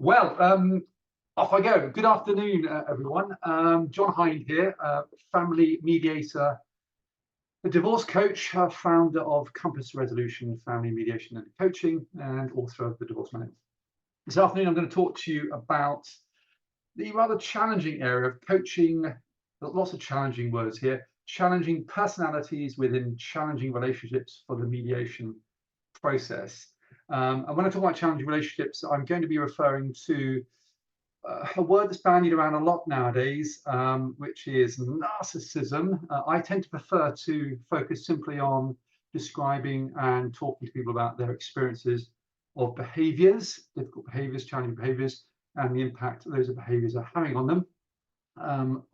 Well, off I go. Good afternoon, everyone. John Hind here, family mediator, a divorce coach, founder of Compass Resolution Family Mediation and Coaching, and author of The Divorce Manual. This afternoon, I'm going to talk to you about the rather challenging area of coaching. Lots of challenging words here. Challenging personalities within challenging relationships for the mediation process. And when I talk about challenging relationships, I'm going to be referring to a word that's bandied around a lot nowadays, which is narcissism. I tend to prefer to focus simply on describing and talking to people about their experiences of behaviors, difficult behaviors, challenging behaviors, and the impact those behaviors are having on them,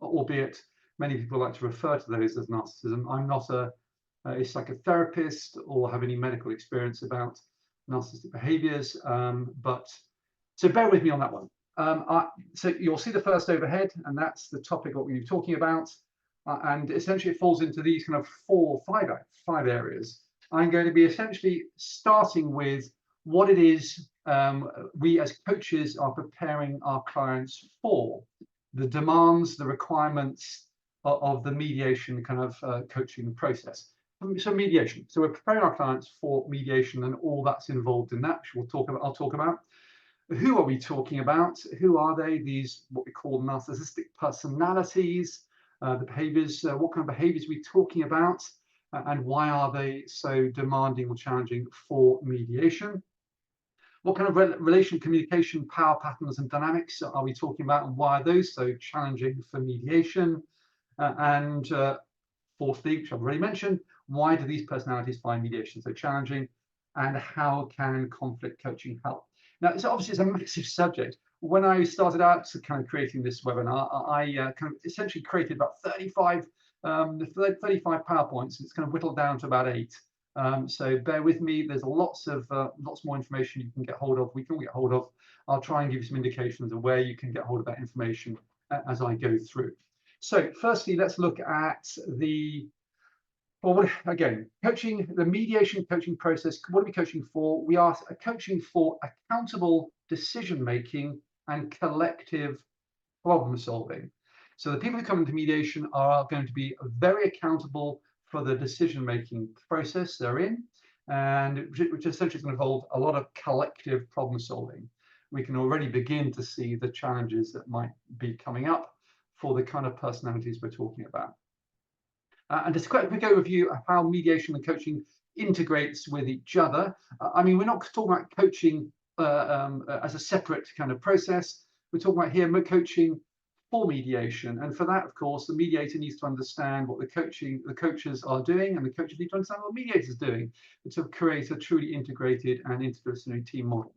albeit many people like to refer to those as narcissism. I'm not a psychotherapist or have any medical experience about narcissistic behaviors, but so bear with me on that one. So you'll see the first overhead, and that's the topic what we're talking about, and essentially it falls into these kind of five areas. I'm going to be essentially starting with what it is we as coaches are preparing our clients for, the demands, the requirements of the mediation kind of coaching process. So mediation. So we're preparing our clients for mediation and all that's involved in that, which I'll talk about. Who are we talking about? Who are they? These what we call narcissistic personalities, the behaviors, what kind of behaviors are we talking about, and why are they so demanding or challenging for mediation? What kind of relation, communication, power patterns and dynamics are we talking about, and why are those so challenging for mediation? And fourthly, which I've already mentioned, why do these personalities find mediation so challenging, and how can conflict coaching help? Now, it's obviously a massive subject. When I started out to kind of creating this webinar, I kind of essentially created about 35 PowerPoints. It's kind of whittled down to about 8. So bear with me. There's lots more information you can get hold of. We can get hold of. I'll try and give you some indications of where you can get hold of that information as I go through. So firstly, let's look at again, coaching, the mediation coaching process. What are we coaching for? We are coaching for accountable decision-making and collective problem solving. So the people who come into mediation are going to be very accountable for the decision-making process they're in, and which essentially is going to involve a lot of collective problem solving. We can already begin to see the challenges that might be coming up for the kind of personalities we're talking about. And just a quick overview of how mediation and coaching integrates with each other. I mean, we're not talking about coaching as a separate kind of process. We're talking about here coaching for mediation. And for that, of course, the mediator needs to understand what the coaches are doing, and the coaches need to understand what the mediator is doing to create a truly integrated and interdisciplinary team model.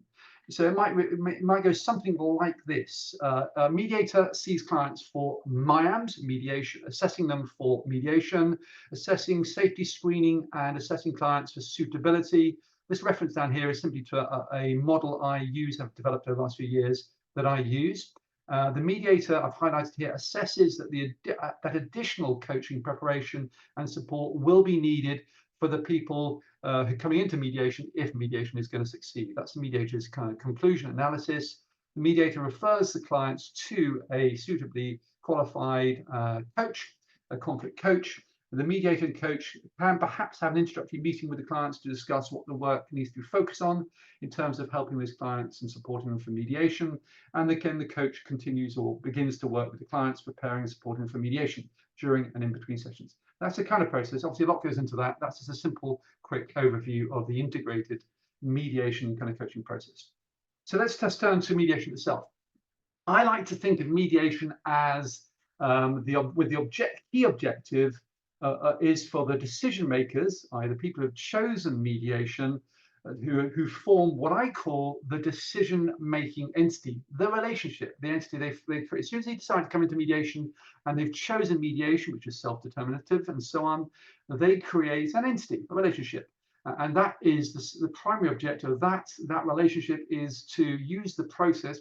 So it might go something like this. A mediator sees clients for MIAMS, mediation, assessing them for mediation, assessing safety screening, and assessing clients for suitability. This reference down here is simply to a model I have developed over the last few years that I use. The mediator, I've highlighted here, assesses that that additional coaching preparation and support will be needed for the people who are coming into mediation if mediation is going to succeed. That's the mediator's kind of conclusion analysis. The mediator refers the clients to a suitably qualified coach, a conflict coach. The mediator and coach can perhaps have an introductory meeting with the clients to discuss what the work needs to focus on in terms of helping those clients and supporting them for mediation. And again, the coach continues or begins to work with the clients, preparing and supporting them for mediation during and in between sessions. That's the kind of process. Obviously, a lot goes into that. That's just a simple, quick overview of the integrated mediation kind of coaching process. So let's just turn to mediation itself. I like to think of mediation as key objective is for the decision makers, the people who have chosen mediation, who form what I call the decision-making entity, the relationship, the entity as soon as they decide to come into mediation and they've chosen mediation, which is self-determinative and so on, they create an entity, a relationship. And that is the primary objective of that relationship is to use the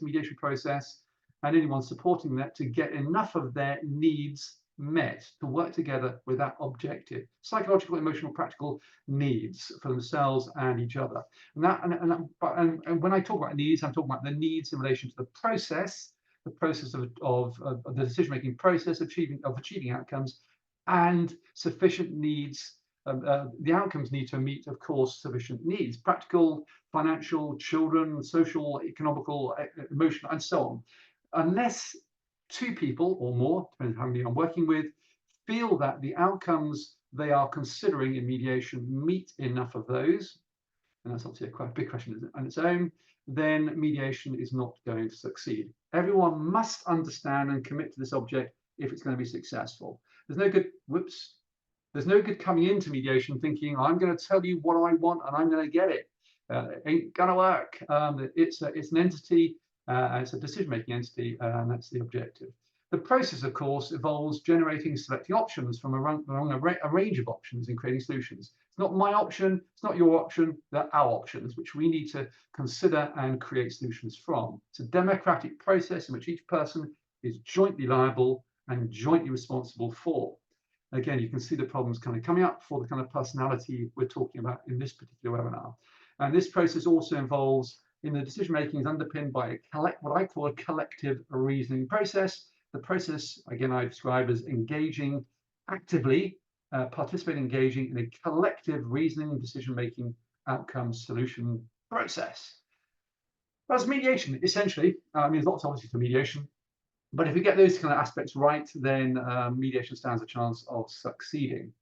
mediation process, and anyone supporting that to get enough of their needs met to work together with that objective, psychological, emotional, practical needs for themselves and each other. And when I talk about needs, I'm talking about the needs in relation to the process of the decision-making process, achieving outcomes, and sufficient needs. The outcomes need to meet, of course, sufficient needs: practical, financial, children, social, economical, emotional, and so on. Unless two people or more, depending on how many I'm working with, feel that the outcomes they are considering in mediation meet enough of those, and that's obviously a quite big question on its own, then mediation is not going to succeed. Everyone must understand and commit to this object if it's going to be successful. There's no good coming into mediation thinking, I'm going to tell you what I want and I'm going to get it. It ain't going to work. It's an entity, it's a decision-making entity, and that's the objective. The process, of course, involves generating, selecting options from among a range of options in creating solutions. It's not my option, it's not your option, they're our options, which we need to consider and create solutions from. It's a democratic process in which each person is jointly liable and jointly responsible for. Again, you can see the problems kind of coming up for the kind of personality we're talking about in this particular webinar. And this process also involves, in the decision making, is underpinned by what I call a collective reasoning process. The process, again, I describe as engaging actively, participating, engaging in a collective reasoning, decision-making, outcome, solution process. That's mediation, essentially. I mean, there's lots obviously to mediation, but if we get those kind of aspects right, then mediation stands a chance of succeeding.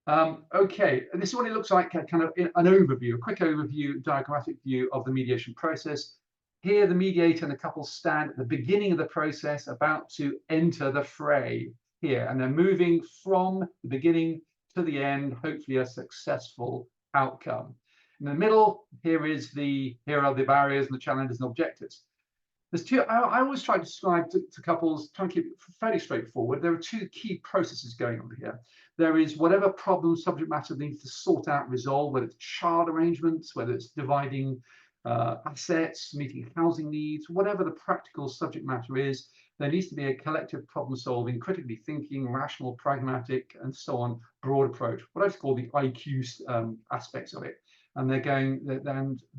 Okay, and this is what it looks like, kind of an overview, a quick overview, diagrammatic view of the mediation process. Here, the mediator and the couple stand at the beginning of the process, about to enter the fray here, and they're moving from the beginning to the end, hopefully a successful outcome. In the middle, here are the barriers and the challenges and objectives. There's two. I always try to describe to couples, trying to keep it fairly straightforward. There are two key processes going on here. There is whatever problem, subject matter they need to sort out, resolve, whether it's child arrangements, whether it's dividing assets, meeting housing needs, whatever the practical subject matter is, there needs to be a collective problem solving, critically thinking, rational, pragmatic, and so on, broad approach, what I call the IQ aspects of it. And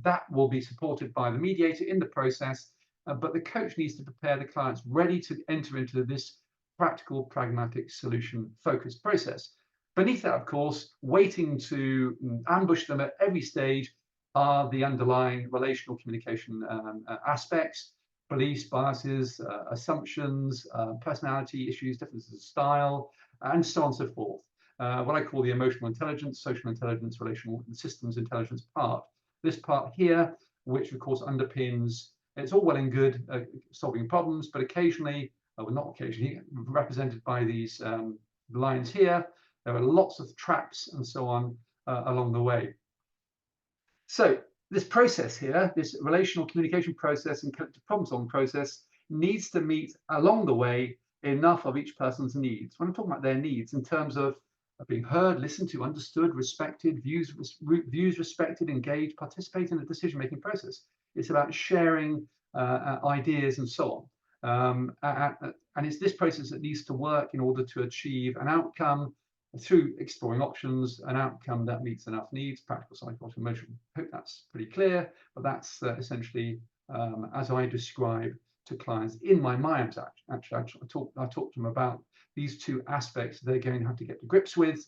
that will be supported by the mediator in the process, but the coach needs to prepare the clients ready to enter into this practical, pragmatic, solution-focused process. Beneath that, of course, waiting to ambush them at every stage are the underlying relational communication aspects: beliefs, biases, assumptions, personality issues, differences of style, and so on and so forth. What I call the emotional intelligence, social intelligence, relational systems intelligence part. This part here, which of course underpins, it's all well and good solving problems, but occasionally, well, not occasionally, represented by these lines here, there are lots of traps and so on along the way. So this process here, this relational communication process and collective problem solving process, needs to meet along the way enough of each person's needs. When I'm talking about their needs in terms of being heard, listened to, understood, respected, views respected, engaged, participate in the decision-making process. It's about sharing ideas and so on. And it's this process that needs to work in order to achieve an outcome through exploring options, an outcome that meets enough needs, practical, psychological, emotional. I hope that's pretty clear, but that's essentially as I describe to clients in my mind. Actually, I talk to them about these two aspects they're going to have to get to grips with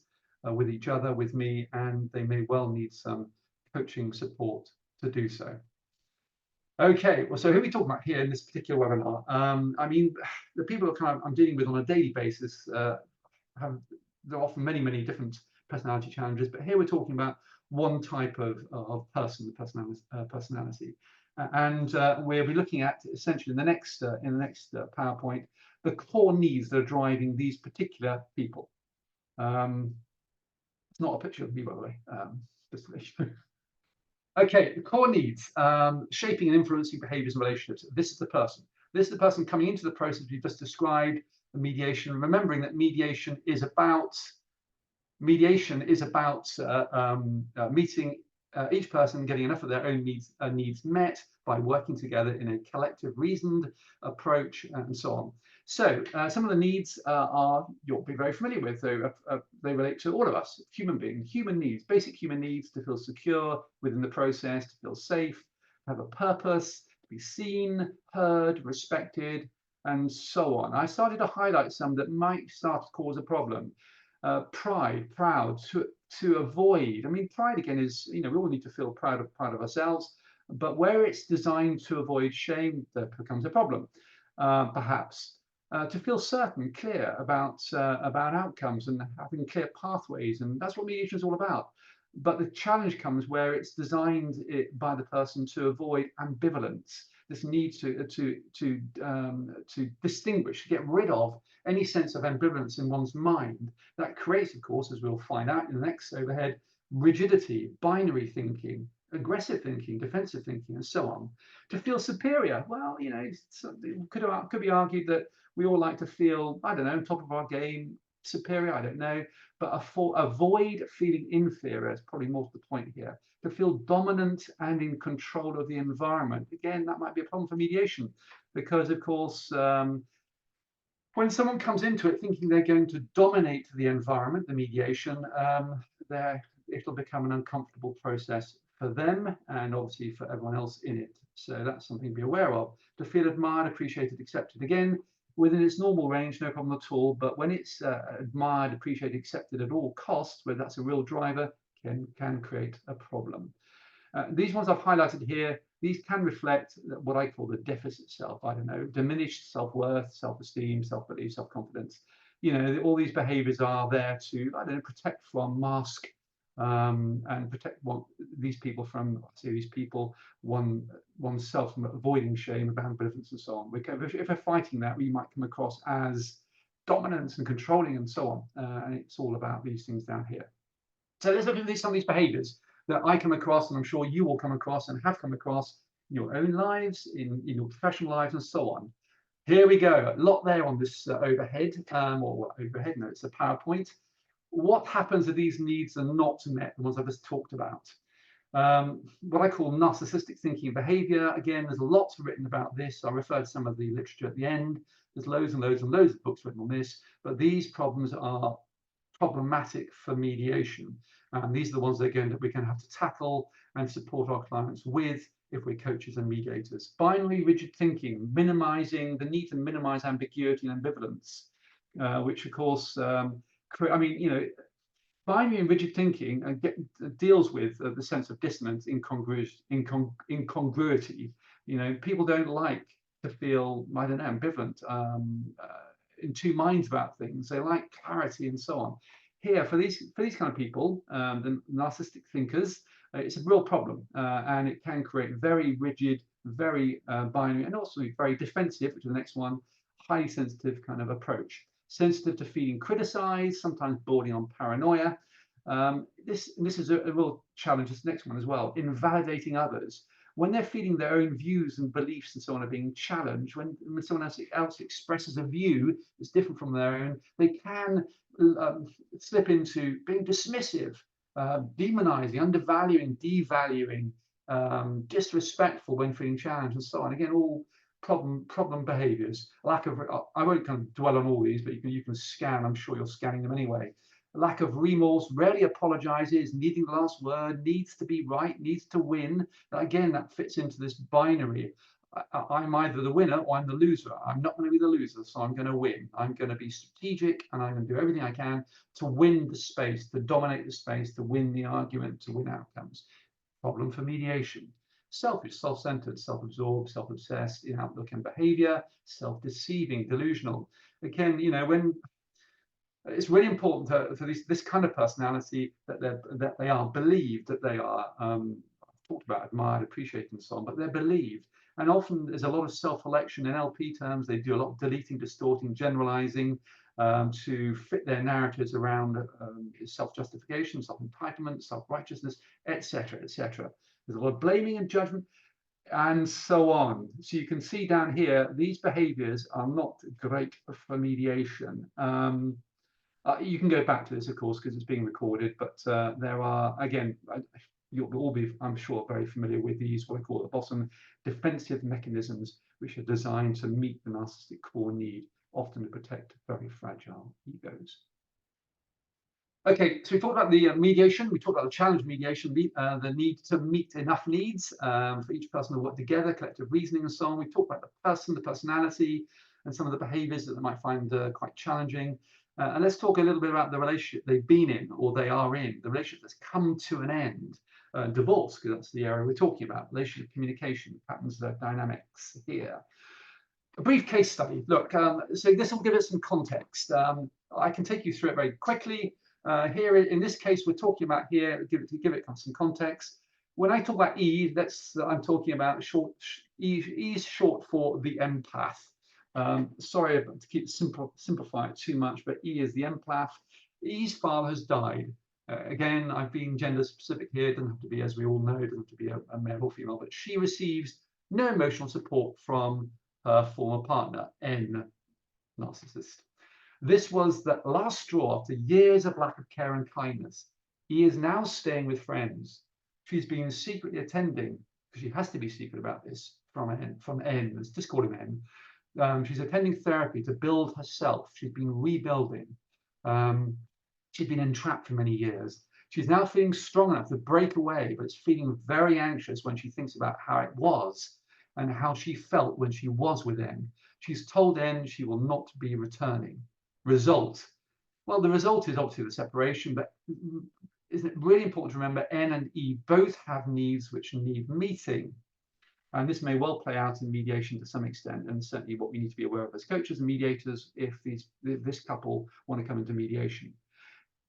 each other, with me, and they may well need some coaching support to do so. Okay, well, so who are we talking about here in this particular webinar? I mean, the people that I'm dealing with on a daily basis there are often many different personality challenges, but here we're talking about one type of person, the personality, and we'll be looking at essentially in the next PowerPoint the core needs that are driving these particular people. It's not a picture of me, by the way. Just to let you know. Okay, the core needs, shaping and influencing behaviors and relationships. This is the person. This is the person coming into the process we just described, the mediation. Remembering that mediation is about meeting each person getting enough of their own needs met by working together in a collective reasoned approach, and so on. So some of the needs you'll be very familiar with. They relate to all of us, human beings, human needs, basic human needs: to feel secure within the process, to feel safe, have a purpose, to be seen, heard, respected, and so on. I started to highlight some that might start to cause a problem. Pride, proud, to avoid. I mean, pride again is, we all need to feel proud of ourselves, but where it's designed to avoid shame, that becomes a problem. Perhaps to feel certain, clear about outcomes and having clear pathways, and that's what mediation is all about. But the challenge comes where it's designed by the person to avoid ambivalence. This need to distinguish, to get rid of any sense of ambivalence in one's mind. That creates, of course, as we'll find out in the next overhead, rigidity, binary thinking, aggressive thinking, defensive thinking, and so on. To feel superior, well, it could be argued that we all like to feel, I don't know, top of our game, superior, I don't know, but avoid feeling inferior is probably more to the point here. To feel dominant and in control of the environment. Again, that might be a problem for mediation, because of course, when someone comes into it thinking they're going to dominate the environment, the mediation, it'll become an uncomfortable process for them and obviously for everyone else in it. So that's something to be aware of. To feel admired, appreciated, accepted, again, within its normal range, no problem at all. But when it's admired, appreciated, accepted at all costs, where that's a real driver, can create a problem. These ones I've highlighted here, these can reflect what I call the deficit self. I don't know, diminished self-worth, self-esteem, self-belief, self-confidence. All these behaviors are there to, I don't know, protect from, mask, and protect these people from, oneself from avoiding shame, ambivalence, and so on. If we're fighting that, we might come across as dominance and controlling and so on. And it's all about these things down here. So let's look at some of these behaviors that I come across, and I'm sure you will come across and have come across in your own lives, in your professional lives, and so on. Here we go. A lot there on this overhead, or overhead, no, it's a PowerPoint. What happens if these needs are not met, the ones I've just talked about? What I call narcissistic thinking and behavior. Again, there's lots written about this. I referred to some of the literature at the end. There's loads and loads and loads of books written on this, but these problems are problematic for mediation. And these are the ones that we're going to have to tackle and support our clients with if we're coaches and mediators. Binary rigid thinking, minimizing the need to minimize ambiguity and ambivalence, which of course, binary and rigid thinking deals with the sense of dissonance, incongruity. People don't like to feel, I don't know, ambivalent, in two minds about things. They like clarity and so on. Here, for these kind of people, the narcissistic thinkers, it's a real problem, and it can create very rigid, very binary, and also very defensive, which is the next one, highly sensitive kind of approach. Sensitive to feeling criticized, sometimes bordering on paranoia. This is a real challenge, this next one as well, invalidating others. When they're feeling their own views and beliefs and so on are being challenged, when someone else expresses a view that's different from their own, they can slip into being dismissive, demonizing, undervaluing, devaluing, disrespectful when feeling challenged, and so on. Again, all problem behaviors. Lack of, I won't kind of dwell on all these, but you can scan. I'm sure you're scanning them anyway. Lack of remorse, rarely apologizes, needing the last word, needs to be right, needs to win. Again, that fits into this binary. I'm either the winner or I'm the loser. I'm not going to be the loser, so I'm going to win. I'm going to be strategic, and I'm going to do everything I can to win the space, to dominate the space, to win the argument, to win outcomes. Problem for mediation. Selfish, self-centered, self-absorbed, self-obsessed in outlook and behavior, self-deceiving, delusional. Again, when it's really important for this kind of personality that they are believed, that they are I've talked about admired, appreciated, and so on, but they're believed. And often there's a lot of self-selection in LP terms. They do a lot of deleting, distorting, generalizing to fit their narratives around self-justification, self-entitlement, self-righteousness, etc., etc. There's a lot of blaming and judgment, and so on. So you can see down here, these behaviors are not great for mediation. You can go back to this, of course, because it's being recorded, but there are, again, you'll all be, I'm sure, very familiar with these, what I call at the bottom, defensive mechanisms, which are designed to meet the narcissistic core need, often to protect very fragile egos. Okay, so we talked about the mediation, we talked about the challenge mediation, the need to meet enough needs for each person to work together, collective reasoning and so on. We talked about the person, the personality, and some of the behaviors that they might find quite challenging. And let's talk a little bit about the relationship they've been in or they are in, the relationship that's come to an end. Divorce, because that's the area we're talking about, relationship communication, patterns of dynamics here. A brief case study. Look, so this will give us some context. I can take you through it very quickly. Here, in this case, we're talking about here, to give it some context. When I talk about E, I'm talking about E is short for the empath. Sorry to simplify it too much, but E is the empath. E's father has died. Again, I've been gender specific here. It doesn't have to be, as we all know, it doesn't have to be a male or female, but she receives no emotional support from her former partner, N, narcissist. This was the last straw after years of lack of care and kindness. E is now staying with friends. She's been secretly attending, because she has to be secret about this, from N, let's just call him N. She's attending therapy to build herself. She's been rebuilding. She's been entrapped for many years. She's now feeling strong enough to break away, but is feeling very anxious when she thinks about how it was and how she felt when she was with N. She's told N she will not be returning. Result? Well, the result is obviously the separation, but isn't it really important to remember N and E both have needs which need meeting? And this may well play out in mediation to some extent, and certainly what we need to be aware of as coaches and mediators if this couple want to come into mediation.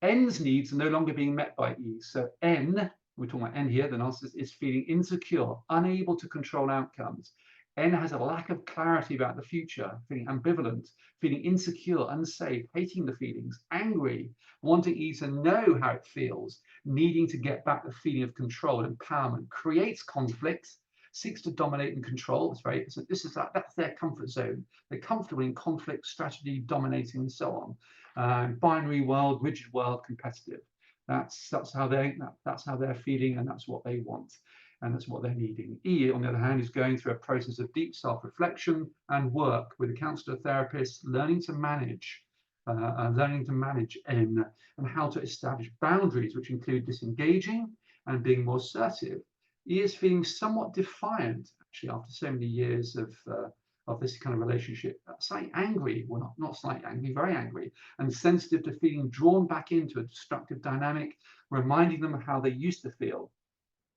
N's needs are no longer being met by E. So N, we're talking about N here, the narcissist, is feeling insecure, unable to control outcomes. N has a lack of clarity about the future, feeling ambivalent, feeling insecure, unsafe, hating the feelings, angry, wanting E to know how it feels, needing to get back the feeling of control and empowerment, creates conflict, seeks to dominate and control. That's their comfort zone. They're comfortable in conflict, strategy, dominating, and so on. Binary world, rigid world, competitive. That's how they're feeling, and that's what they want, and that's what they're needing. E, on the other hand, is going through a process of deep self-reflection and work with a counselor, therapist, learning to manage N and how to establish boundaries, which include disengaging and being more assertive. E is feeling somewhat defiant, actually, after so many years of this kind of relationship, slightly angry, well, not slightly angry, very angry, and sensitive to feeling drawn back into a destructive dynamic, reminding them of how they used to feel.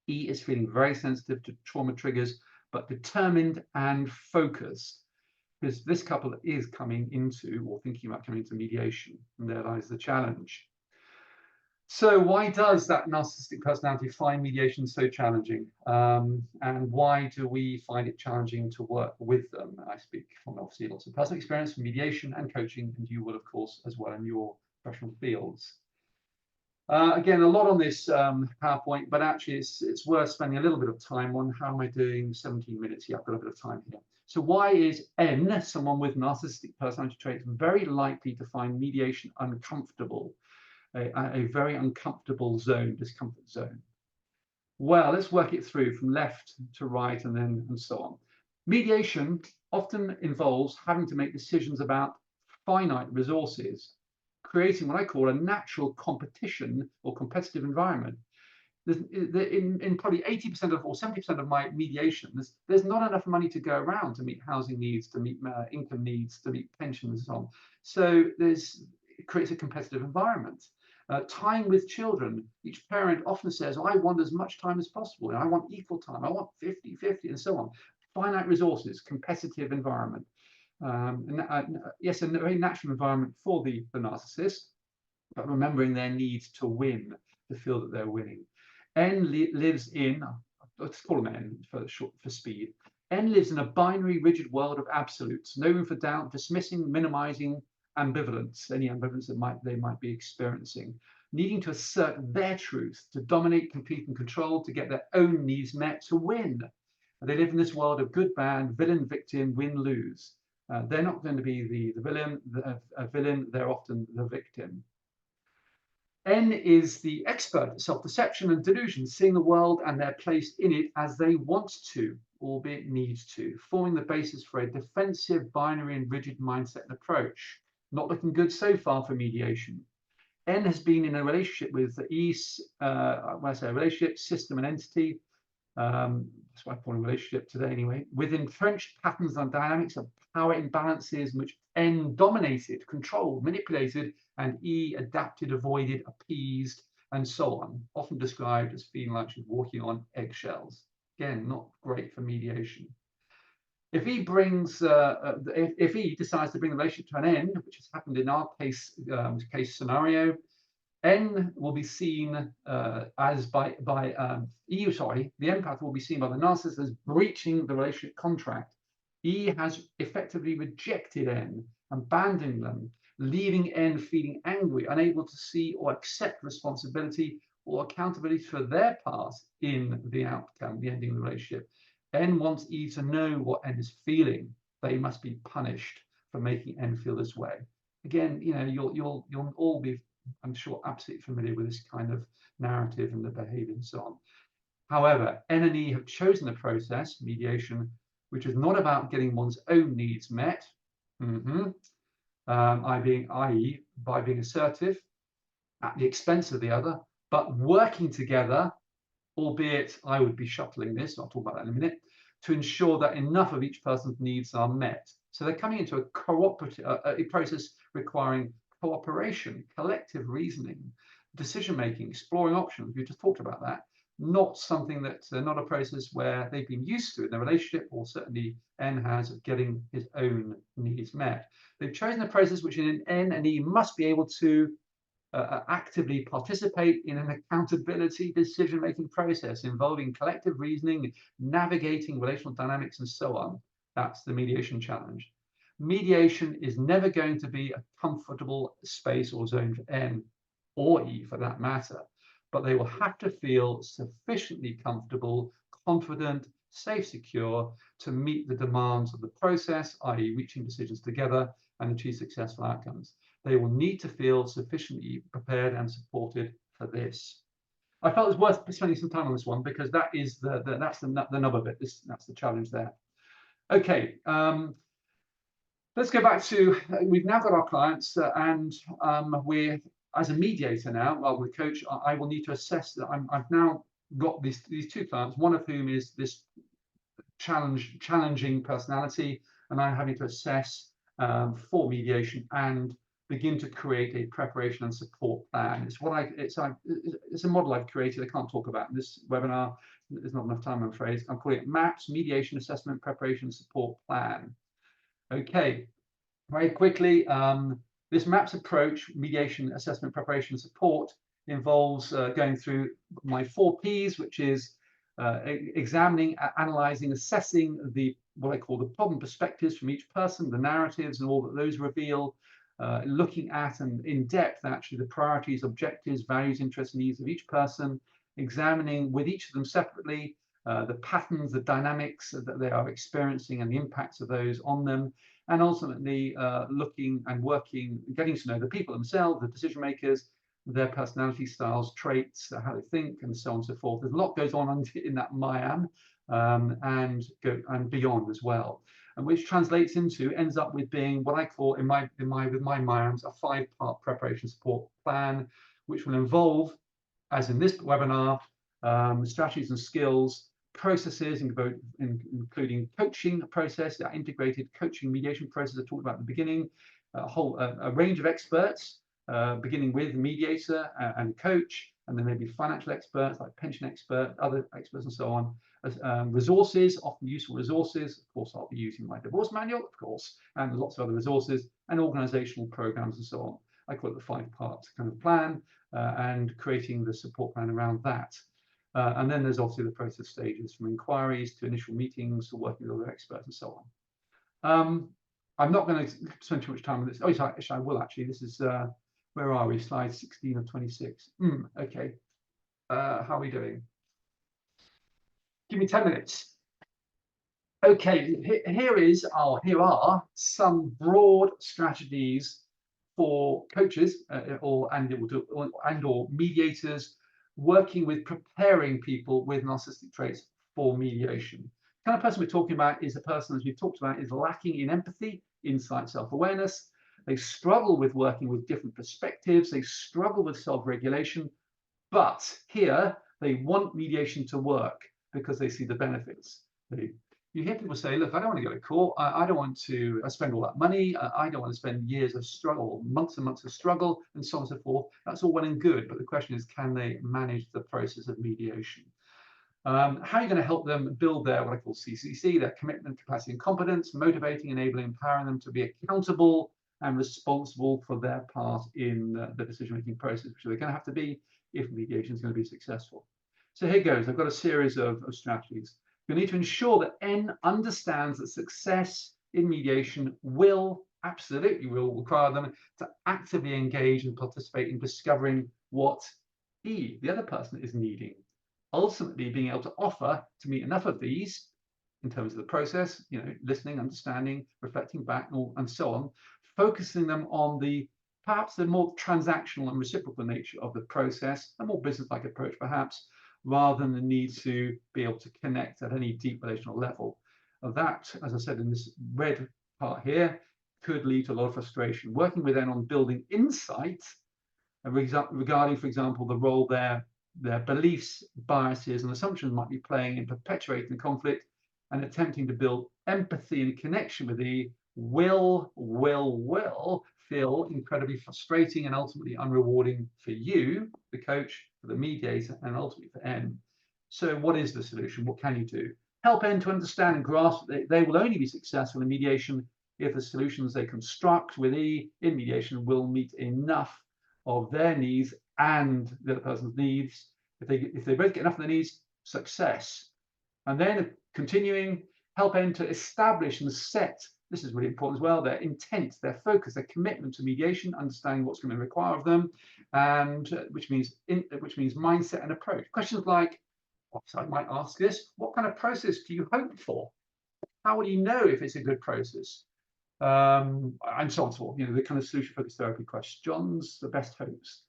E is feeling very sensitive to trauma triggers, but determined and focused, because this couple is coming into or thinking about coming into mediation, and there lies the challenge. So why does that narcissistic personality find mediation so challenging? And why do we find it challenging to work with them? I speak from obviously lots of personal experience from mediation and coaching, and you will, of course, as well in your professional fields. Again, a lot on this PowerPoint, but actually it's worth spending a little bit of time on. How am I doing? 17 minutes. Yeah, I've got a bit of time here. So why is N, someone with narcissistic personality traits, very likely to find mediation uncomfortable? A very uncomfortable zone, discomfort zone. Well, let's work it through from left to right and so on. Mediation often involves having to make decisions about finite resources, creating what I call a natural competition or competitive environment. In probably 80% or 70% of my mediation, there's not enough money to go around to meet housing needs, to meet income needs, to meet pensions and so on. So it creates a competitive environment. Time with children. Each parent often says, I want as much time as possible. I want equal time. I want 50-50 and so on. Finite resources, competitive environment. Yes, a very natural environment for the narcissist, but remembering their need to win, to feel that they're winning. N lives in, let's call them N for speed. N lives in a binary, rigid world of absolutes, no room for doubt, dismissing, minimizing, ambivalence, any ambivalence that they might be experiencing, needing to assert their truth, to dominate, compete, and control, to get their own needs met, to win. They live in this world of good, bad, villain, victim, win, lose. They're not going to be the villain, they're often the victim. N is the expert, self-deception and delusion, seeing the world and their place in it as they want to, albeit needs to, forming the basis for a defensive, binary and rigid mindset and approach. Not looking good so far for mediation. N has been in a relationship with the E, when I say a relationship, system and entity, that's why I call it a relationship today anyway, with entrenched patterns and dynamics of power imbalances in which N dominated, controlled, manipulated, and E adapted, avoided, appeased, and so on, often described as feeling like she's walking on eggshells. Again, not great for mediation. If E brings, if E decides to bring the relationship to an end, which has happened in our case scenario, N will be seen as the empath will be seen by the narcissist as breaching the relationship contract. E has effectively rejected N, abandoning them, leaving N feeling angry, unable to see or accept responsibility or accountability for their part in the outcome, the ending of the relationship. N wants E to know what N is feeling. They must be punished for making N feel this way. Again, you know, you'll all be, I'm sure, absolutely familiar with this kind of narrative and the behavior and so on. However, N and E have chosen a process, mediation, which is not about getting one's own needs met, i.e. by being assertive at the expense of the other, but working together, albeit I would be shuttling this, I'll talk about that in a minute, to ensure that enough of each person's needs are met. So they're coming into a cooperative, a process requiring cooperation, collective reasoning, decision-making, exploring options. We just talked about that. Not something that, not a process where they've been used to in their relationship, or certainly N has, of getting his own needs met. They've chosen a process which in N and E must be able to actively participate in an accountability decision-making process involving collective reasoning, navigating relational dynamics, and so on. That's the mediation challenge. Mediation is never going to be a comfortable space or zone for N or E for that matter, but they will have to feel sufficiently comfortable, confident, safe, secure to meet the demands of the process, i.e. reaching decisions together and achieve successful outcomes. They will need to feel sufficiently prepared and supported for this. I felt it was worth spending some time on this one because that is that's the nub of it. That's the challenge there. Okay, let's go back to, we've now got our clients and we're, as a mediator now, well, with coach, I will need to assess that I've now got these two clients, one of whom is this challenging personality, and I'm having to assess for mediation and begin to create a preparation and support plan. It's a model I've created. I can't talk about in this webinar. There's not enough time, I'm afraid. I'm calling it MAPS, Mediation Assessment Preparation Support Plan. Okay, very quickly, this MAPS approach, mediation assessment preparation support, involves going through my 4 Ps, which is examining, analyzing, assessing what I call the problem perspectives from each person, the narratives and all that those reveal, looking at and in depth actually the priorities, objectives, values, interests, and needs of each person, examining with each of them separately the patterns, the dynamics that they are experiencing and the impacts of those on them, and ultimately looking and working, getting to know the people themselves, the decision makers, their personality styles, traits, how they think, and so on and so forth. There's a lot goes on in that MIAM and beyond as well, and which translates into, ends up with being what I call with my MIAMs, a 5-part preparation support plan, which will involve, as in this webinar, strategies and skills, processes, including coaching process, that integrated coaching mediation process I talked about at the beginning, a range of experts, beginning with mediator and coach, and then maybe financial experts like pension expert, other experts, and so on. Resources, often useful resources. Of course, I'll be using my divorce manual, of course, and lots of other resources, and organizational programs and so on. I call it the 5-part kind of plan, and creating the support plan around that. And then there's obviously the process stages, from inquiries to initial meetings to working with other experts and so on. I'm not going to spend too much time on this. Oh, sorry, I will actually. This is, where are we? Slide 16 of 26. Okay. How are we doing? Give me 10 minutes. Okay, here are some broad strategies for coaches or mediators working with preparing people with narcissistic traits for mediation. The kind of person we're talking about is a person, as we've talked about, is lacking in empathy, insight, self-awareness. They struggle with working with different perspectives. They struggle with self-regulation. But here, they want mediation to work because they see the benefits. You hear people say, look, I don't want to go to court. I don't want to spend all that money. I don't want to spend years of struggle, months and months of struggle, and so on and so forth. That's all well and good. But the question is, can they manage the process of mediation? How are you going to help them build their, what I call CCC, their commitment, capacity, and competence, motivating, enabling, empowering them to be accountable and responsible for their part in the decision-making process, which they're going to have to be if mediation is going to be successful. So here goes. I've got a series of strategies. You need to ensure that N understands that success in mediation absolutely will require them to actively engage and participate in discovering what E, the other person, is needing. Ultimately, being able to offer to meet enough of these in terms of the process, listening, understanding, reflecting back, and so on, focusing them on perhaps the more transactional and reciprocal nature of the process, a more business-like approach perhaps, rather than the need to be able to connect at any deep relational level. That, as I said in this red part here, could lead to a lot of frustration. Working with them on building insight regarding, for example, the role their beliefs, biases, and assumptions might be playing in perpetuating the conflict, and attempting to build empathy and connection with E will feel incredibly frustrating and ultimately unrewarding for you, the coach, for the mediator, and ultimately for N. So what is the solution? What can you do? Help N to understand and grasp that they will only be successful in mediation if the solutions they construct with E in mediation will meet enough of their needs and the other person's needs. If they both get enough of their needs, success. And then continuing, help N to establish and set, this is really important as well, their intent, their focus, their commitment to mediation, understanding what's going to require of them, and which means mindset and approach. Questions like, I might ask this, what kind of process do you hope for? How will you know if it's a good process? And so on, so on. The kind of solution-focused therapy questions, the best hopes.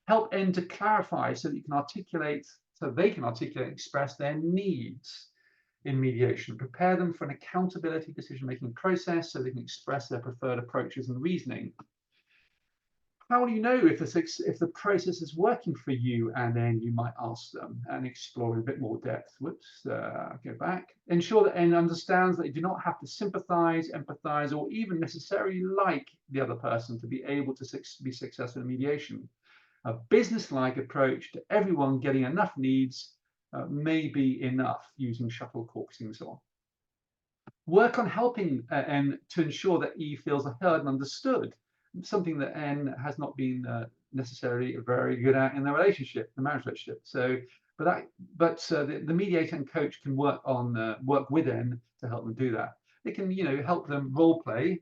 Help N to clarify so that you can articulate, so they can articulate and express their needs in mediation. Prepare them for an accountability decision-making process so they can express their preferred approaches and reasoning. How do you know if the process is working for you? And then you might ask them and explore in a bit more depth. Go back. Ensure that N understands that you do not have to sympathize, empathize, or even necessarily like the other person to be able to be successful in mediation. A business-like approach to everyone getting enough needs may be enough, using shuttlecocks and so on. Work on helping N to ensure that E feels heard and understood, something that N has not been necessarily very good at in the marriage relationship. So, but the mediator and coach can work with N to help them do that. They can, help them role play,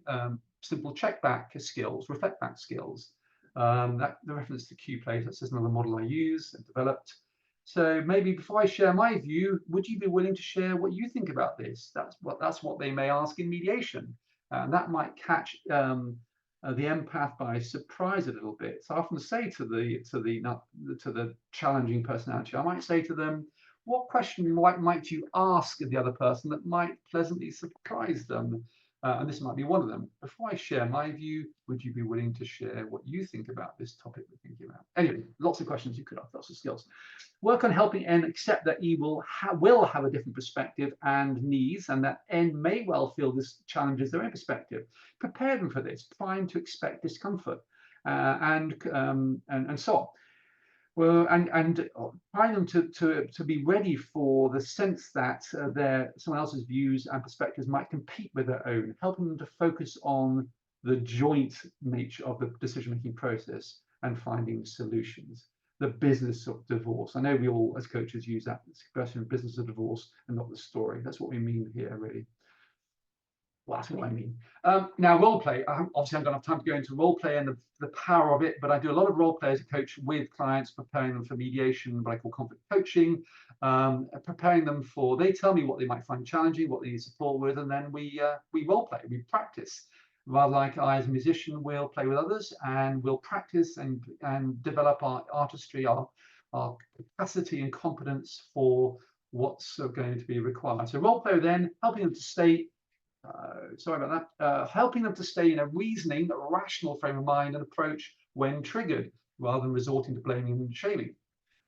simple check back skills, reflect back skills. The reference to Q plays, that's just another model I use and developed. So maybe before I share my view, would you be willing to share what you think about this? That's what they may ask in mediation, and that might catch the empath by surprise a little bit. So I often say to the challenging personality, I might say to them, what question might you ask of the other person that might pleasantly surprise them? And this might be one of them. Before I share my view, would you be willing to share what you think about this topic we're thinking about? Anyway, lots of questions you could ask, lots of skills. Work on helping N accept that E will have a different perspective and needs, and that N may well feel this challenges their own perspective. Prepare them for this, trying to expect discomfort, and so on. Well, and trying them to be ready for the sense that someone else's views and perspectives might compete with their own, helping them to focus on the joint nature of the decision-making process and finding solutions. The business of divorce. I know we all, as coaches, use that expression, business of divorce, and not the story. That's what we mean here, really. Well, that's what I mean. Now, role play. Obviously, I haven't got enough time to go into role play and the power of it, but I do a lot of role play as a coach with clients, preparing them for mediation, what I call conflict coaching, preparing them for, they tell me what they might find challenging, what they need support with, and then we role play, we practice. Rather like I, as a musician, will play with others and we'll practice and develop our artistry, our capacity and competence for what's going to be required. So role play then helping them to stay, sorry about that, helping them to stay in a reasoning, a rational frame of mind and approach when triggered, rather than resorting to blaming and shaming.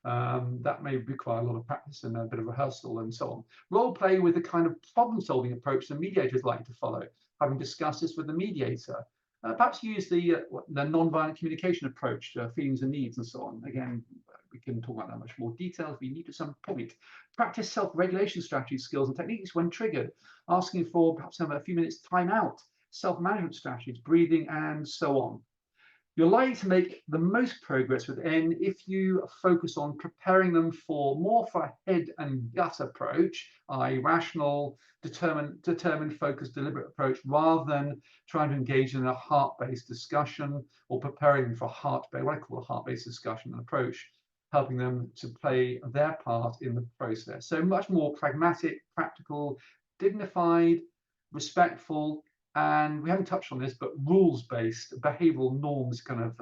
That may require a lot of practice and a bit of rehearsal and so on. Role play with the kind of problem-solving approach the mediators like to follow, having discussed this with the mediator. Perhaps use the non-violent communication approach to feelings and needs and so on. Again, we can talk about that in much more detail if we need to some point. Practice self-regulation strategies, skills and techniques when triggered, asking for perhaps a few minutes time out, self-management strategies, breathing and so on. You're likely to make the most progress with N if you focus on preparing them more for a head and gut approach, i.e. rational, determined, focused, deliberate approach, rather than trying to engage in a heart-based discussion or preparing them for what I call a heart-based discussion and approach, helping them to play their part in the process. So much more pragmatic, practical, dignified, respectful, and we haven't touched on this, but rules-based, behavioral norms kind of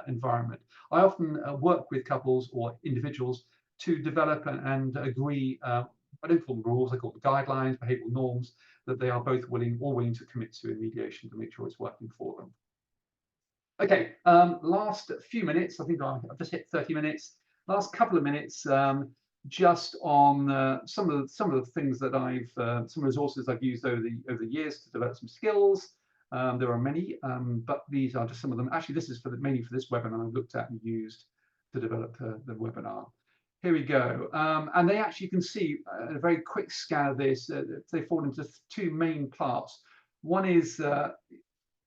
environment. I often work with couples or individuals to develop and agree, I don't call them rules, I call them guidelines, behavioral norms, that they are both willing to commit to in mediation to make sure it's working for them. Okay, last few minutes, I think I've just hit 30 minutes. Last couple of minutes, just on some of the things that some resources I've used over the years to develop some skills. There are many, but these are just some of them. Actually, this is mainly for this webinar I've looked at and used to develop the webinar. Here we go. And they actually, you can see a very quick scan of this, they fall into two main parts. One is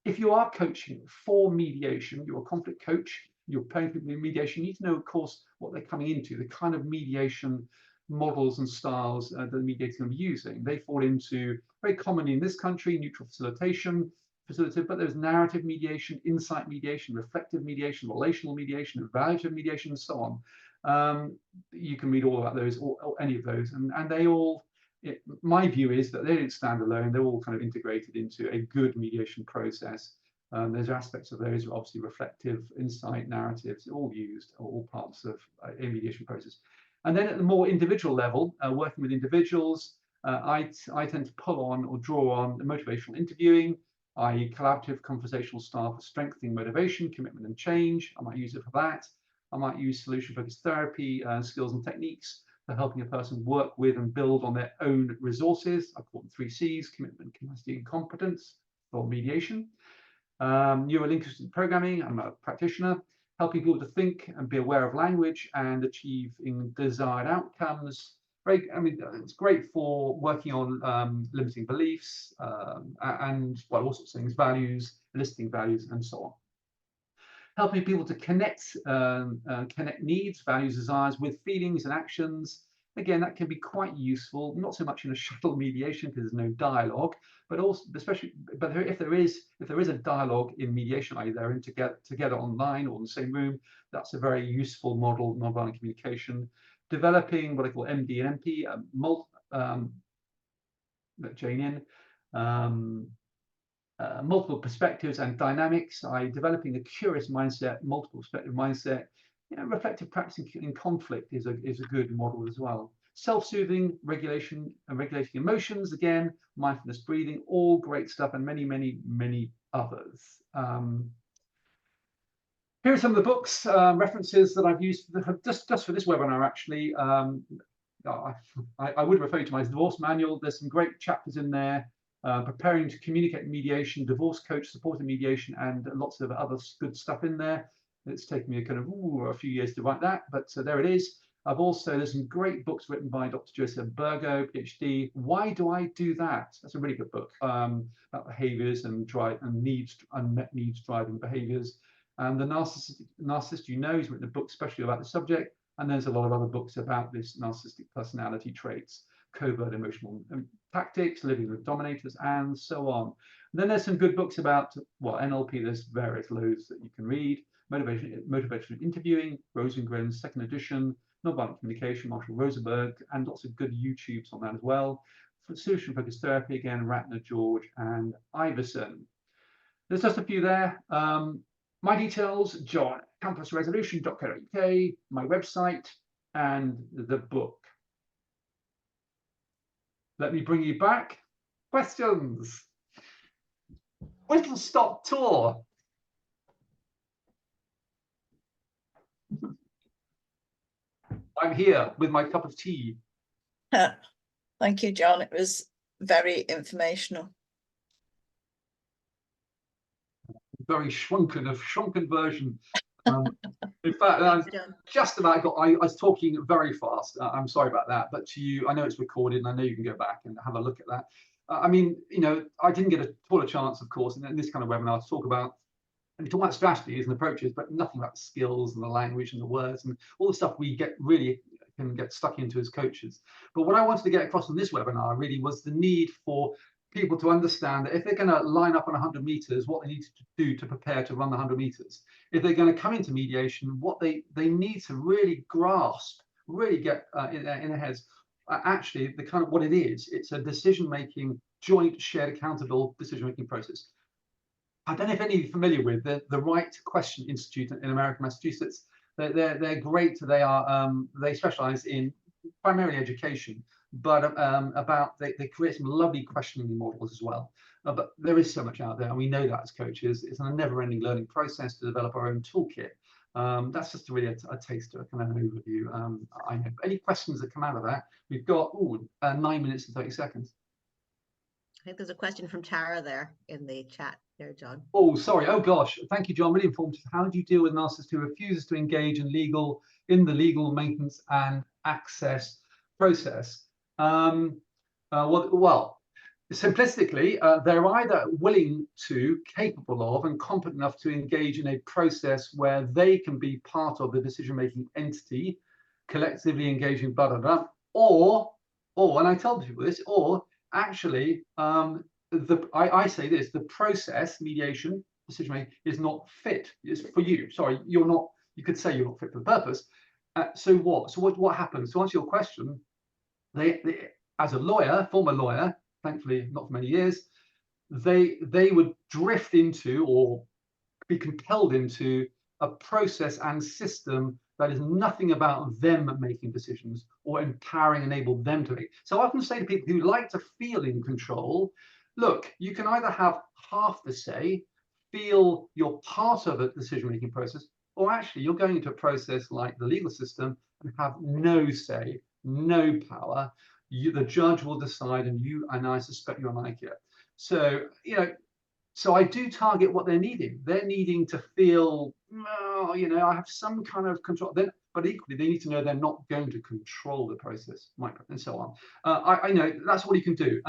if you are coaching for mediation, you're a conflict coach, you're paying people in mediation, you need to know, of course, what they're coming into, the kind of mediation models and styles that the mediators are going to be using. They fall into, very commonly in this country, neutral facilitation, but there's narrative mediation, insight mediation, reflective mediation, relational mediation, evaluative mediation, and so on. You can read all about those, or any of those, and they all, my view is that they don't stand alone, they're all kind of integrated into a good mediation process. There's aspects of those, obviously reflective, insight, narratives, all used, all parts of a mediation process. And then at the more individual level, working with individuals, I tend to pull on or draw on the motivational interviewing, i.e. collaborative conversational style for strengthening motivation, commitment and change. I might use it for that. I might use solution-focused therapy skills and techniques for helping a person work with and build on their own resources. I call them 3 C's, commitment, capacity, and competence for mediation. Neuro-linguistic programming, I'm a practitioner, helping people to think and be aware of language and achieving desired outcomes. It's great for working on limiting beliefs and all sorts of things, values, eliciting values, and so on. Helping people to connect needs, values, desires with feelings and actions. Again, that can be quite useful, not so much in a shuttle mediation because there's no dialogue, but also, but if there is a dialogue in mediation, either they're in together online or in the same room, that's a very useful model, nonviolent communication. Developing what I call MD and MP, Jane in. Multiple perspectives and dynamics, developing a curious mindset, multiple perspective mindset. Reflective practice in conflict is a good model as well. Self-soothing, regulation and regulating emotions, again, mindfulness, breathing, all great stuff, and many, many, many others. Here are some of the books, references that I've used just for this webinar, actually. I would refer you to my divorce manual. There's some great chapters in there. Preparing to communicate mediation, divorce coach, supported mediation, and lots of other good stuff in there. It's taken me a few years to write that, but there it is. There's some great books written by Dr. Joseph Burgo, PhD. Why Do I Do That? That's a really good book about behaviors and unmet needs driving behaviors. And the narcissist, he's written a book especially about the subject. And there's a lot of other books about this narcissistic personality traits, covert emotional tactics, living with dominators, and so on. And then there's some good books about NLP. There's various loads that you can read. Motivational interviewing, Rosengren's 2nd edition, nonviolent communication, Marshall Rosenberg, and lots of good YouTubes on that as well. For solution-focused therapy, again, Ratner, George, and Iverson. There's just a few there. My details, John, campusresolution.co.uk, my website, and the book. Let me bring you back. Questions? Whistle stop tour. I'm here with my cup of tea. Thank you, John. It was very informational. Very shrunken version. In fact, just about I was talking very fast. I'm sorry about that, but to you, I know it's recorded, and I know you can go back and have a look at that. I mean, you know, I didn't get a chance, of course, in this kind of webinar to talk about. And we talk about strategies and approaches, but nothing about the skills and the language and the words and all the stuff we can get stuck into as coaches. But what I wanted to get across in this webinar really was the need for people to understand that if they're going to line up on 100 meters, what they need to do to prepare to run the 100 meters. If they're going to come into mediation, what they need to really grasp, really get in their heads, actually the kind of what it is. It's a decision-making, joint, shared, accountable decision-making process. I don't know if any of you are familiar with the Right Question Institute in America, Massachusetts. They're great. They specialize in primarily education, but they create some lovely questioning models as well. But there is so much out there, and we know that as coaches. It's a never-ending learning process to develop our own toolkit. That's just really a taster, kind of an overview. I know any questions that come out of that. We've got 9 minutes and 30 seconds. I think there's a question from Tara there in the chat there, John. Oh, sorry. Oh, gosh. Thank you, John. Really informative. How do you deal with a narcissist who refuses to engage in the legal maintenance and access process? Well, simplistically, they're either willing to, capable of, and competent enough to engage in a process where they can be part of the decision-making entity, collectively engaging, blah, blah, blah, or, and I tell people this, or actually, I say this: the process, mediation, decision making, is not fit. It's for you. Sorry, you're not. You could say you're not fit for the purpose. So what? So what happens? To answer your question, they as a lawyer, former lawyer, thankfully not for many years, they would drift into or be compelled into a process and system that is nothing about them making decisions or empowering, enable them to make. So I often say to people who like to feel in control, look, you can either have half the say, feel you're part of a decision-making process, or actually you're going into a process like the legal system and have no say, no power. The judge will decide, and I suspect you're like it. So, so I do target what they're needing. They're needing to feel, I have some kind of control. But equally, they need to know they're not going to control the process, and so on. I know that's what you can do.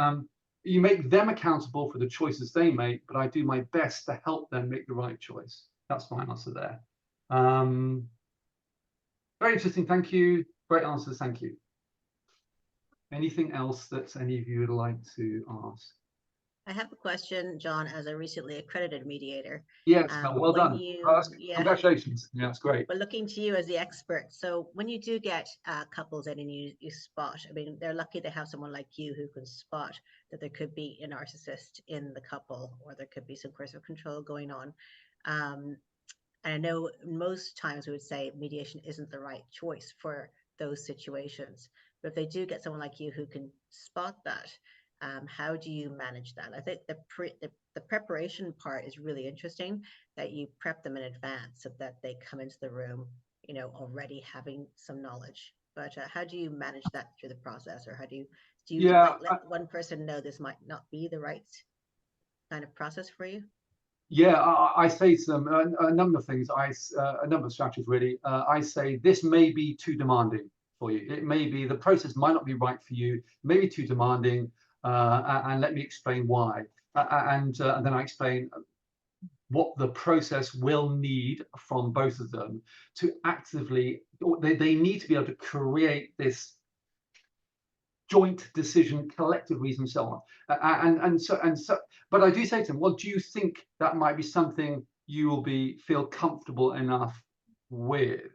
You make them accountable for the choices they make, but I do my best to help them make the right choice. That's my answer there. Very interesting. Thank you. Great answers. Thank you. Anything else that any of you would like to ask? I have a question, John, as a recently accredited mediator. Yes, well done. Congratulations. Yeah, that's great. But looking to you as the expert, so when you do get couples in and you spot, I mean, they're lucky to have someone like you who can spot that there could be a narcissist in the couple, or there could be some coercive control going on. And I know most times we would say mediation isn't the right choice for those situations. But if they do get someone like you who can spot that, how do you manage that? I think the preparation part is really interesting, that you prep them in advance so that they come into the room, already having some knowledge. But how do you manage that through the process, or how do you let one person know this might not be the right kind of process for you? Yeah, I say to them a number of things. A number of strategies really. I say this may be too demanding for you. It may be the process might not be right for you. Maybe too demanding. And let me explain why. And then I explain what the process will need from both of them to actively. They need to be able to create this joint decision, collective reason, and so on. But I do say to them, well, do you think that might be something you will feel comfortable enough with?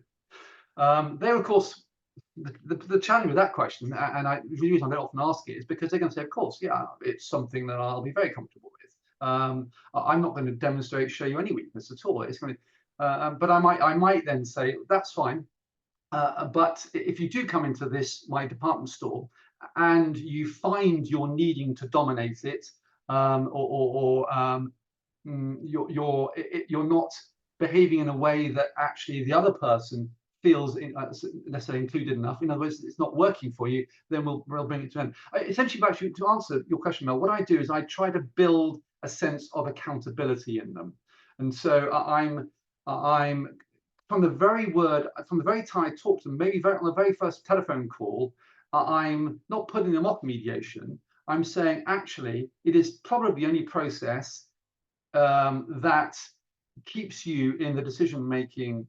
There, of course, the challenge with that question, and the reason I don't often ask it, is because they're going to say, of course, yeah, it's something that I'll be very comfortable with. I'm not going to demonstrate, show you any weakness at all. It's going to, but I might then say that's fine. But if you do come into my department store and you find you're needing to dominate it, you're not behaving in a way that actually the other person feels necessarily included enough. In other words, it's not working for you, then we'll bring it to an end. Essentially, actually, to answer your question, Mel, what I do is I try to build a sense of accountability in them. And so I'm from the very time I talk to them, maybe on the very first telephone call, I'm not putting them off mediation. I'm saying, actually, it is probably the only process that keeps you in the decision-making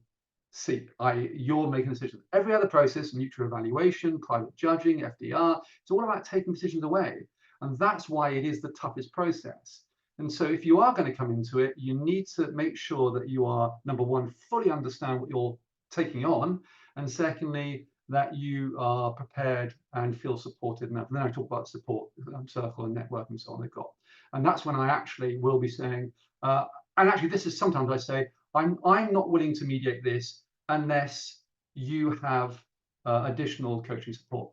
seat, i.e. you're making decisions. Every other process, mutual evaluation, private judging, FDR, it's all about taking decisions away. And that's why it is the toughest process. And so if you are going to come into it, you need to make sure that you are, number one, fully understand what you're taking on. And secondly, that you are prepared and feel supported. And then I talk about support circle and network and so on they've got. And that's when I actually will be saying, and actually this is sometimes I say, I'm not willing to mediate this unless you have additional coaching support.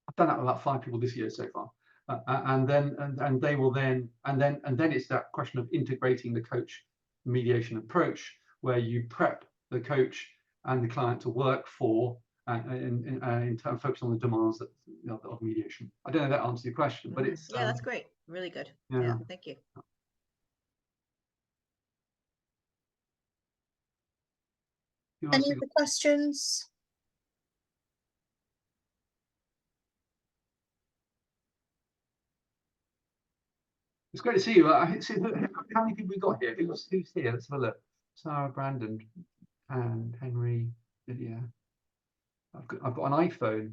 I've done that with about 5 people this year so far. And then it's that question of integrating the coach mediation approach, where you prep the coach and the client to work for in terms of focus on the demands that, of mediation. I don't know if that answers your question, but it's yeah, that's great, really good. Yeah, thank you. Any other questions? It's great to see you. How many people we got here? Who's here? Let's have a look. Sarah, Brandon, and Henry, Lydia. I've got an iPhone.